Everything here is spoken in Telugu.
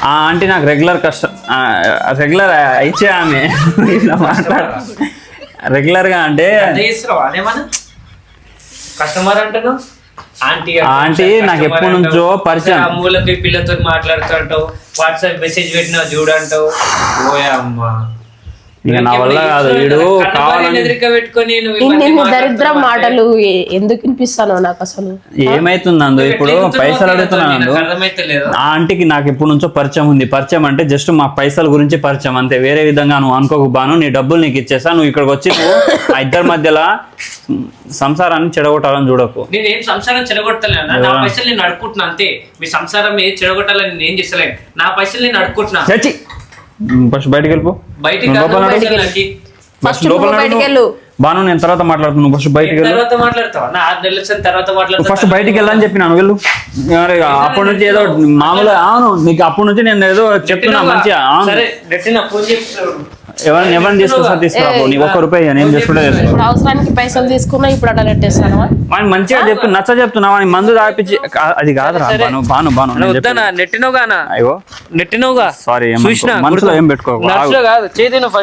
ఆ ఆంటీ నాకు రెగ్యులర్ రెగ్యులర్ ఇచ్చే ఆమె రెగ్యులర్ గా అంటే కస్టమర్ అంటాను ఆంటీ నాకు ఎప్పటి నుంచో పరిచయం. మూలకి పిల్లతో మాట్లాడుతుంటావు, వాట్సాప్ మెసేజ్ పెట్టినా చూడంటావు. ఓయమ్మా ఇక నా వల్ల కాదు. వీడు కావాలని దరిద్ర మాటలు ఎందుకు వినిపిస్తాను నాకు అసలు ఏమైతుంది అందు ఇప్పుడు పైసలు అడుగుతున్నాను. ఆ ఆంటీకి నాకు ఎప్పటి నుంచో పరిచయం ఉంది. పరిచయం అంటే జస్ట్ మా పైసల గురించి పరిచయం అంతే, వేరే విధంగా నువ్వు అనుకోకు బాను. నీ డబ్బులు నీకు ఇచ్చేస్తా, నువ్వు ఇక్కడికి వచ్చి నువ్వు ఆ ఇద్దరి మధ్యలో సంసారాన్ని చెడగొట్టాలని చూడకు. నేనేం సంసారం చెడగొట్టలేనా, నా పైసలు నేను అడుక్కుంటున్నా అంతే. మీ సంసారం ఏది చెడగొట్టాలని నేను చేస్తలేను, నా పైసలు నేను అడుక్కుంటున్నా. ఫస్ట్ బయటకు వెళ్ళిపో. బాను నేను తర్వాత మాట్లాడుతున్నాను. ఫస్ట్ బయటకు ఫస్ట్ బయటికి వెళ్ళని చెప్పినాను. వెళ్ళు. అప్పటి నుంచి ఏదో మామూలుగా అవును నీకు అప్పటి నుంచి నేను ఏదో చెప్తున్నా మంచిగా. ఎవరిని తీసుకొస్తా తీసుకురా, నీకు ₹1 నేను చేసుకుంటే అవసరానికి పైసలు తీసుకున్నా ఇప్పుడు అట్లా నెట్టేస్తాను. మంచిగా చెప్పి నచ్చ చెప్తున్నావా, మందు తాపించి అది కాదురా బాను. బాను బాను నెట్టినోగా అయ్యో నెట్టినోగా సారీ మనసులో ఏం పెట్టుకో. కాదు చేతి ఫస్ట్